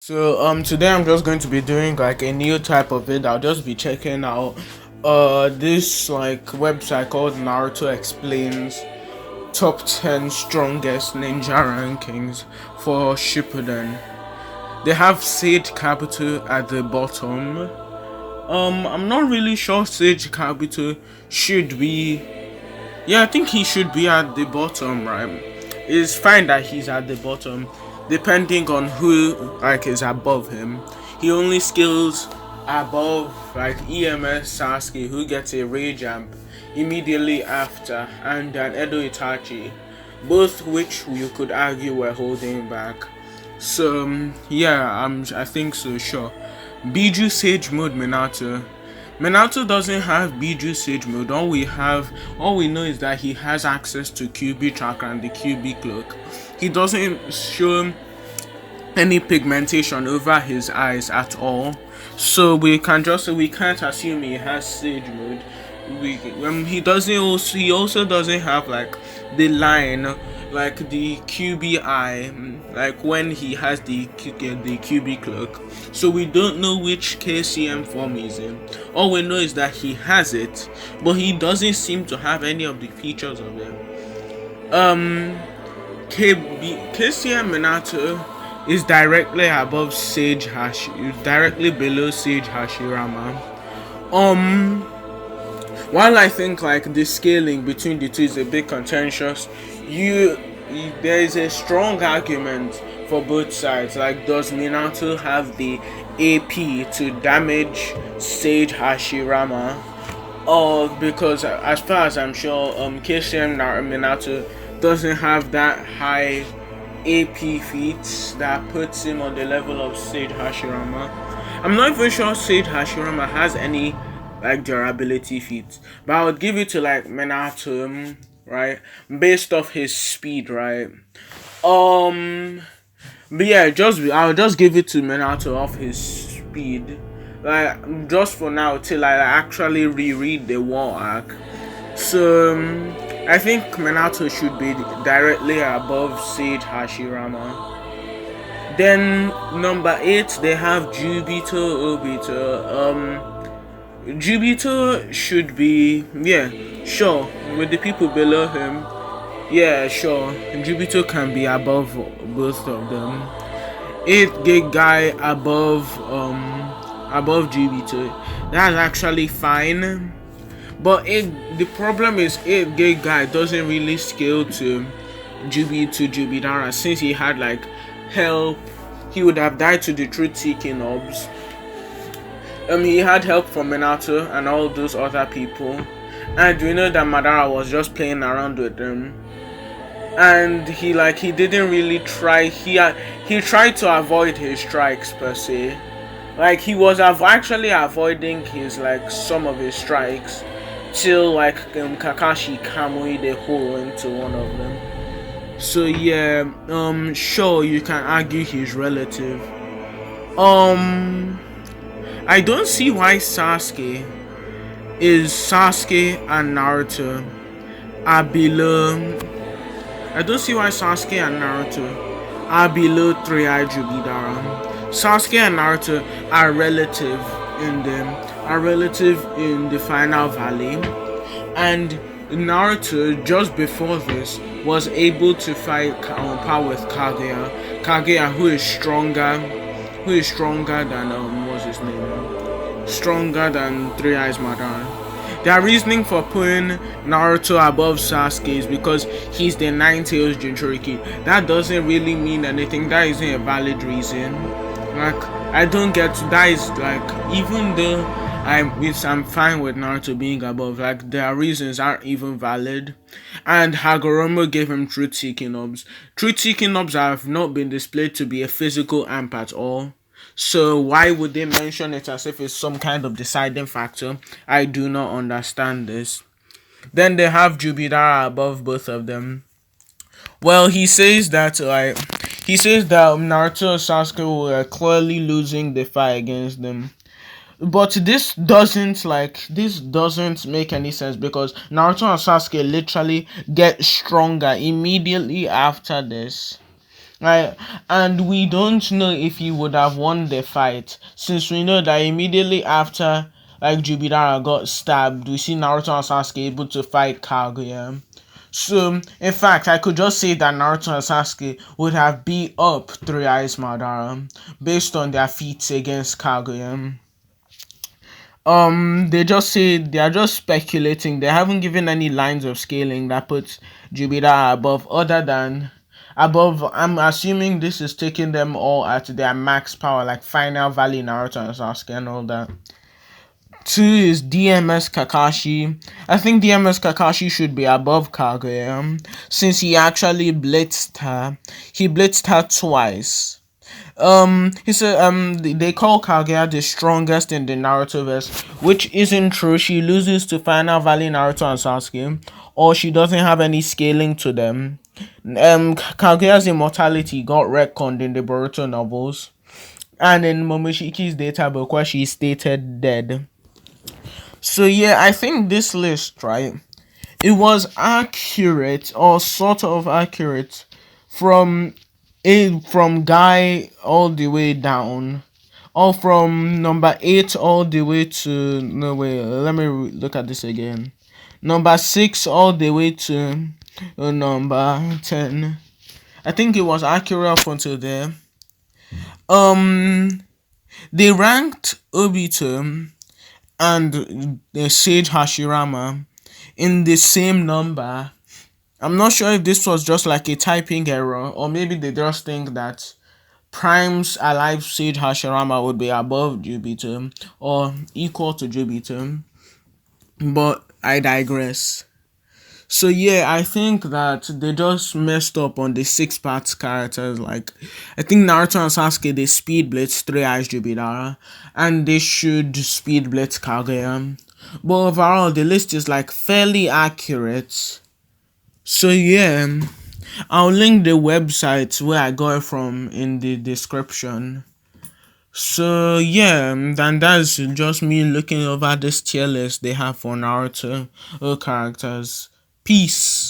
So today I'm just going to be doing like a new type of it. I'll just be checking out this like website called Naruto Explains top 10 strongest ninja rankings for Shippuden. They have Sage Capital at the bottom. I'm not really sure Sage Capital should be. Yeah, I think he should be at the bottom, right? It's fine that he's at the bottom, depending on who like is above him. He only skills above like EMS Sasuke, who gets a rage amp immediately after, and an Edo Itachi, both which you could argue were holding back. So yeah, I think so. Sure, Biju Sage Mode Minato. Minato doesn't have Biju Sage Mode. All we know is that he has access to QB Chakra and the QB Cloak. He doesn't show any pigmentation over his eyes at all, so we can't assume he has Sage Mode. He also doesn't have like the line, like the QBI, like when he has the QB cloak. So we don't know which KCM form he's in. All we know is that he has it, but he doesn't seem to have any of the features of it. KCM Minato is directly above directly below Sage Hashirama. While I think like the scaling between the two is a bit contentious, there is a strong argument for both sides. Like, does Minato have the AP to damage Sage Hashirama? Or because as far as I'm sure, KCM Minato doesn't have that high AP feats that puts him on the level of Sage Hashirama. I'm not even sure Sage Hashirama has any like durability feats, but I would give it to like Minato, right, based off his speed, right. But yeah, I'll just give it to Minato off his speed, like just for now till I actually reread the war arc. So I think Minato should be directly above Sage Hashirama. Then number 8 they have Jubito Obito. Jubito should be, yeah, sure, with the people below him. Yeah, sure, Jubito can be above both of them. 8 gig guy above Jubito. That's actually fine. But the problem is 8 gig guy doesn't really scale to Jubidara, since he had like help. He would have died to the truth seeking orbs. He had help from Minato and all those other people, and we know that Madara was just playing around with them, and he didn't really try. He tried to avoid his strikes per se. Like, he was actually avoiding his some of his strikes till Kakashi Kamui the hole into one of them. So yeah, sure, you can argue he's relative. I don't see why Sasuke and Naruto are below. I don't see why Sasuke and Naruto are below 3-Eye Jubidara. Sasuke and Naruto are relative in the final valley, and Naruto just before this was able to fight power with Kaguya, who is stronger than what's his name? Stronger than 3-Eyes Madara. Their reasoning for putting Naruto above Sasuke is because he's the Nine-Tails Jinchuriki. That doesn't really mean anything. That isn't a valid reason. Like, I don't get to, that is even though I'm fine with Naruto being above, their reasons aren't even valid. And Hagoromo gave him truth seeking orbs. Truth seeking orbs have not been displayed to be a physical amp at all. So why would they mention it as if it's some kind of deciding factor? I do not understand this. Then they have Jubidara above both of them. Well, he says that Naruto and Sasuke were clearly losing the fight against them. But this doesn't make any sense, because Naruto and Sasuke literally get stronger immediately after this. Right, and we don't know if he would have won the fight, since we know that immediately after like Jubidara got stabbed, we see Naruto and Sasuke able to fight Kaguya. So, in fact, I could just say that Naruto and Sasuke would have beat up Three Eyes Madara based on their feats against Kaguya. They just say they are just speculating. They haven't given any lines of scaling that puts Jupiter above, other than above. I'm assuming this is taking them all at their max power, like Final Valley, Naruto, and Sasuke, and all that. Two is DMS Kakashi. I think DMS Kakashi should be above Kaguya, since he actually blitzed her. He blitzed her twice. He said, they call Kaguya the strongest in the Narutoverse, which isn't true. She loses to Final Valley, Naruto, and Sasuke, or she doesn't have any scaling to them. Kaguya's immortality got retconned in the Boruto novels, and in Momoshiki's data book where she's stated dead. So yeah, I think this list, right, it was accurate, or sort of accurate, from from Guy all the way down, or from number 8 all the way to, no wait, let me look at this again, number 6 all the way to number 10. I think it was accurate up until there. um they ranked Obito and Sage Hashirama in the same number. I'm not sure if this was just like a typing error, or maybe they just think that Prime's alive Sage Hashirama would be above Jupiter or equal to Jupiter, but I digress. So yeah, I think that they just messed up on the 6 parts characters. Like, I think Naruto and Sasuke, they speed blitz Three Eyes Jubidara, and they should speed blitz Kaguya. But overall, the list is like fairly accurate. So yeah, I'll link the website where I got it from in the description. So yeah, then that's just me looking over this tier list they have for Naruto characters. Peace.